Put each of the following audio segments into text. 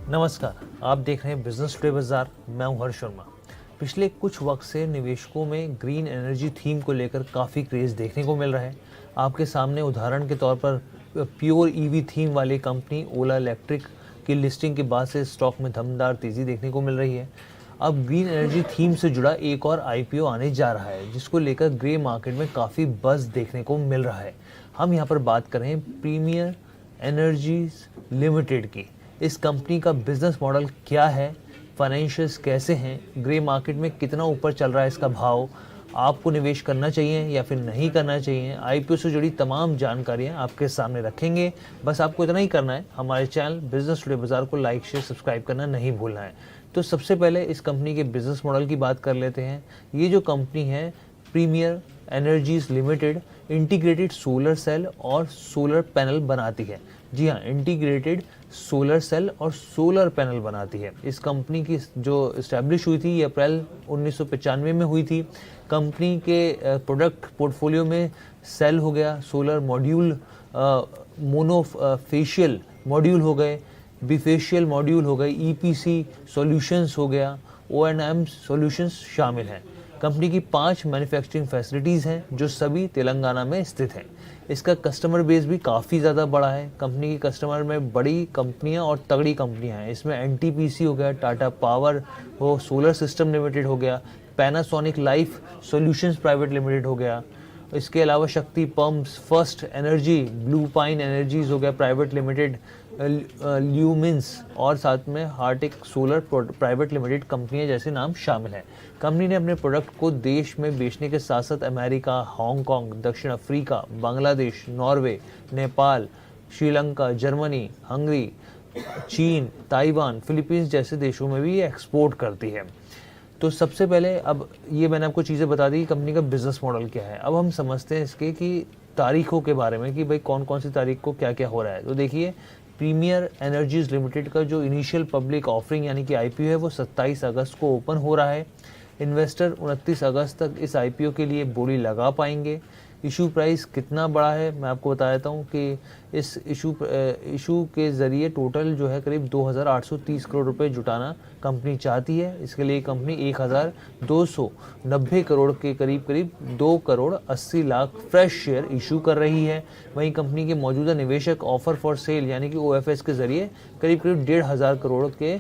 नमस्कार, आप देख रहे हैं बिजनेस टुडे बाजार। मैं हूं हर्ष शर्मा। पिछले कुछ वक्त से निवेशकों में ग्रीन एनर्जी थीम को लेकर काफ़ी क्रेज देखने को मिल रहा है। आपके सामने उदाहरण के तौर पर प्योर ईवी थीम वाली कंपनी ओला इलेक्ट्रिक की लिस्टिंग के बाद से स्टॉक में दमदार तेज़ी देखने को मिल रही है। अब ग्रीन एनर्जी थीम से जुड़ा एक और आईपीओ आने जा रहा है, जिसको लेकर ग्रे मार्केट में काफ़ी बज़ देखने को मिल रहा है। हम यहाँ पर बात कर रहे हैं प्रीमियर एनर्जीज लिमिटेड की। इस कंपनी का बिजनेस मॉडल क्या है, फाइनेंशियल्स कैसे हैं, ग्रे मार्केट में कितना ऊपर चल रहा है इसका भाव, आपको निवेश करना चाहिए या फिर नहीं करना चाहिए, आईपीओ से जुड़ी तमाम जानकारियां आपके सामने रखेंगे। बस आपको इतना ही करना है, हमारे चैनल बिजनेस टुडे बाजार को लाइक शेयर सब्सक्राइब करना नहीं भूलना है। तो सबसे पहले इस कंपनी के बिजनेस मॉडल की बात कर लेते हैं। ये जो कंपनी है Premier Energies Limited integrated solar cell और सोलर पैनल बनाती है। जी हाँ, इंटीग्रेटेड सोलर सेल और सोलर पैनल बनाती है। इस कंपनी की जो इस्टेब्लिश हुई थी ये अप्रैल 1995 में हुई थी। कंपनी के प्रोडक्ट पोर्टफोलियो में सेल हो गया, सोलर मॉड्यूल, मोनोफेशियल मॉड्यूल हो गए, बिफेशियल मॉड्यूल हो गए, ईपीसी सॉल्यूशंस हो गया, O&M सॉल्यूशंस शामिल हैं। कंपनी की 5 मैन्युफैक्चरिंग फैसिलिटीज़ हैं जो सभी तेलंगाना में स्थित हैं। इसका कस्टमर बेस भी काफ़ी ज़्यादा बड़ा है। कंपनी की कस्टमर में बड़ी कंपनियां और तगड़ी कंपनियां हैं। इसमें एनटीपीसी हो गया, टाटा पावर हो, सोलर सिस्टम लिमिटेड हो गया, Panasonic life solutions private limited हो गया। इसके अलावा शक्ति pumps, first energy, blue pine energies हो गया प्राइवेट लिमिटेड, ल्यूमिन्स और साथ में हार्टिक सोलर प्राइवेट लिमिटेड कंपनियां जैसे नाम शामिल हैं। कंपनी ने अपने प्रोडक्ट को देश में बेचने के साथ साथ अमेरिका, हांगकांग, दक्षिण Africa, Bangladesh, Norway, Nepal, Sri Lanka, Germany, Hungary, चीन, ताइवान, फिलीपींस जैसे देशों में भी ये एक्सपोर्ट करती है। तो सबसे पहले अब ये मैंने आपको चीज़ें बता दी कि कंपनी का बिजनेस मॉडल क्या है। अब हम समझते हैं इसके कि तारीखों के बारे में कि भाई कौन कौन सी तारीख को क्या क्या हो रहा है। तो देखिए, प्रीमियर एनर्जीज लिमिटेड का जो इनिशियल पब्लिक ऑफरिंग यानी कि आईपीओ है वो 27 अगस्त को ओपन हो रहा है। इन्वेस्टर 29 अगस्त तक इस आईपीओ के लिए बोली लगा पाएंगे। इशू प्राइस कितना बड़ा है मैं आपको बता देता हूँ कि इस इशू के ज़रिए टोटल जो है करीब 2830 करोड़ रुपए जुटाना कंपनी चाहती है। इसके लिए कंपनी 1290 करोड़ के करीब 2 crore 80 lakh fresh share issue कर रही है। वहीं कंपनी के मौजूदा निवेशक ऑफर फॉर सेल यानी कि ओएफएस के ज़रिए करीब 1,500 करोड़ के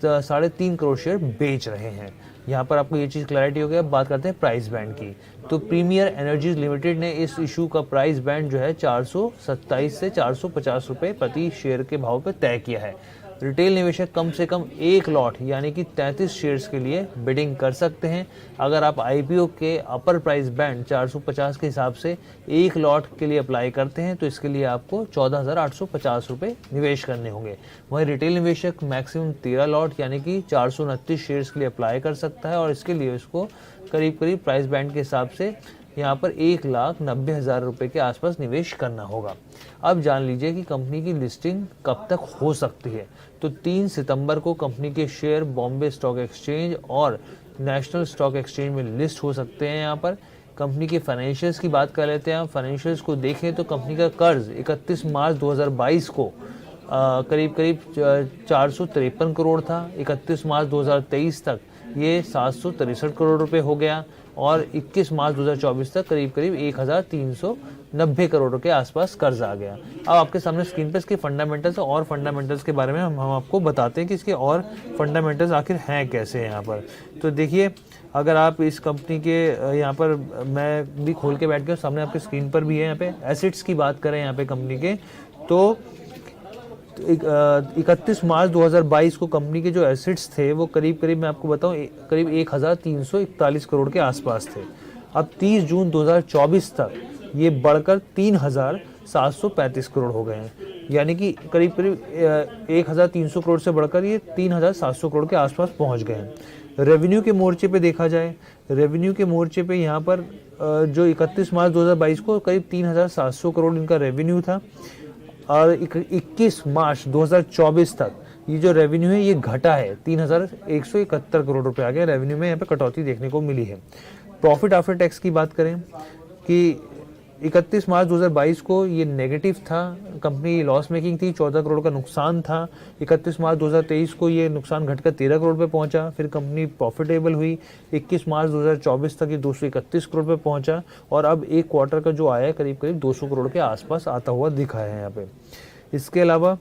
3.5 करोड़ शेयर बेच रहे हैं। यहाँ पर आपको ये चीज़ क्लैरिटी हो गया। अब बात करते हैं प्राइस बैंड की। तो प्रीमियर एनर्जीज लिमिटेड ने इस इशू का प्राइस बैंड जो है 427 से 450 रुपये प्रति शेयर के भाव पर तय किया है। रिटेल निवेशक कम से कम एक लॉट यानी कि 33 शेयर्स के लिए बिडिंग कर सकते हैं। अगर आप आईपीओ के अपर प्राइस बैंड 450 के हिसाब से एक लॉट के लिए अप्लाई करते हैं तो इसके लिए आपको 14,850 रुपये निवेश करने होंगे। वहीं रिटेल निवेशक मैक्सिमम 13 लॉट यानी कि 429 शेयर्स के लिए अप्लाई कर सकता है और इसके लिए उसको करीब प्राइस बैंड के हिसाब से यहाँ पर 1,90,000 रुपये के आसपास निवेश करना होगा। अब जान लीजिए कि कंपनी की लिस्टिंग कब तक हो सकती है। तो 3 सितंबर को कंपनी के शेयर बॉम्बे स्टॉक एक्सचेंज और नेशनल स्टॉक एक्सचेंज में लिस्ट हो सकते हैं। यहाँ पर कंपनी के फाइनेंशियल्स की बात कर लेते हैं। आप फाइनेंशियल्स को देखें तो कंपनी का कर्ज 31 मार्च 2022 को करीब 453 करोड़ था। 31 मार्च 2023 तक ये 763 करोड़ रुपए हो गया और 21 मार्च 2024 तक करीब 1,390 करोड़ के आसपास कर्ज आ गया। अब आपके सामने स्क्रीन पर इसके फंडामेंटल्स और फंडामेंटल्स के बारे में हम आपको बताते हैं कि इसके और फंडामेंटल्स आखिर हैं कैसे हैं यहाँ पर। तो देखिए, अगर आप इस कंपनी के यहाँ पर मैं भी खोल के बैठ गया, सामने आपके स्क्रीन पर भी है। यहाँ पे एसेट्स की बात करें यहाँ पे कंपनी के तो 31 मार्च 2022 को कंपनी के जो एसेट्स थे वो करीब मैं आपको बताऊं करीब 1,341 करोड़ के आसपास थे। अब 30 जून 2024 तक ये बढ़कर 3,735 करोड़ हो गए हैं, यानी कि करीब 1,300 करोड़ से बढ़कर ये 3,700 करोड़ के आसपास पहुंच गए हैं। रेवेन्यू के मोर्चे पे देखा जाए, रेवेन्यू के मोर्चे पे यहाँ पर जो 31 मार्च 2022 को करीब 3,700 करोड़ इनका रेवेन्यू था और 21 मार्च 2024 तक ये जो रेवेन्यू है ये घटा है, 3,171 करोड़ रुपए आ गया रेवेन्यू में, यहाँ पे कटौती देखने को मिली है। प्रॉफिट आफ्टर टैक्स की बात करें कि 31 मार्च 2022 को ये नेगेटिव था, कंपनी लॉस मेकिंग थी, 14 करोड़ का नुकसान था। 31 मार्च 2023 को ये नुकसान घटकर 13 करोड़ पे पहुंचा, फिर कंपनी प्रॉफिटेबल हुई। 21 मार्च 2024 तक ये 231 करोड़ पे पहुंचा और अब एक क्वार्टर का जो आया है करीब करीब 200 करोड़ के आसपास आता हुआ दिखा है यहाँ पे। इसके अलावा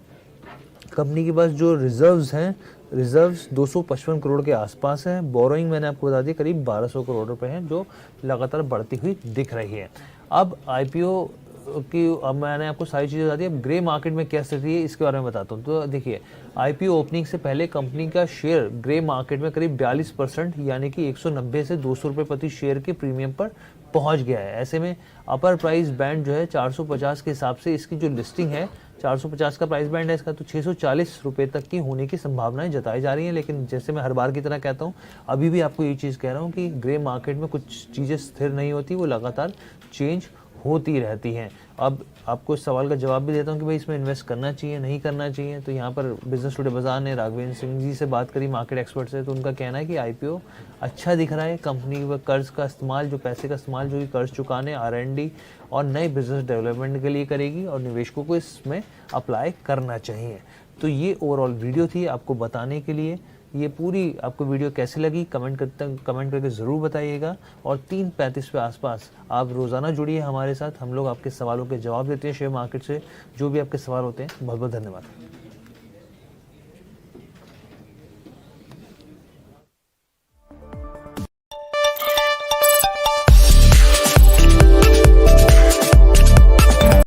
कंपनी के पास जो रिजर्व्स हैं, रिजर्व्स 255 करोड़ के आसपास हैं। बोरोइंग मैंने आपको बता दी करीब 1200 करोड़ रुपए हैं, जो लगातार बढ़ती हुई दिख रही है। अब आईपीओ की, अब मैंने आपको सारी चीज़ें बता दी। अब ग्रे मार्केट में क्या स्थिति है इसके बारे में बताता हूँ। तो देखिए, आईपीओ ओपनिंग से पहले कंपनी का शेयर ग्रे मार्केट में करीब 42% यानी कि 190 से 200 रुपये प्रति शेयर के प्रीमियम पर पहुंच गया है। ऐसे में अपर प्राइस बैंड जो है 450 के हिसाब से इसकी जो लिस्टिंग है, 450 का प्राइस बैंड है इसका, तो 640 रुपये तक की होने की संभावनाएं जताई जा रही हैं। लेकिन जैसे मैं हर बार की तरह कहता हूं, अभी भी आपको ये चीज़ कह रहा हूं कि ग्रे मार्केट में कुछ चीज़ें स्थिर नहीं होती, वो लगातार चेंज होती रहती हैं। अब आपको इस सवाल का जवाब भी देता हूं कि भाई इसमें इन्वेस्ट करना चाहिए नहीं करना चाहिए। तो यहाँ पर बिजनेस टुडे बाजार ने राघवेंद्र सिंह जी से बात करी, मार्केट एक्सपर्ट से, तो उनका कहना है कि आईपीओ अच्छा दिख रहा है। कंपनी व कर्ज का इस्तेमाल, जो पैसे का इस्तेमाल जो कि कर्ज चुकाने, R&D और नए बिजनेस डेवलपमेंट के लिए करेगी और निवेशकों को इसमें अप्लाई करना चाहिए। तो ये ओवरऑल वीडियो थी आपको बताने के लिए। ये पूरी आपको वीडियो कैसी लगी कमेंट करके ज़रूर बताइएगा। और 3:35 के आसपास आप रोज़ाना जुड़िए हमारे साथ, हम लोग आपके सवालों के जवाब देते हैं शेयर मार्केट से। जो भी आपके सवाल होते हैं, बहुत बहुत धन्यवाद।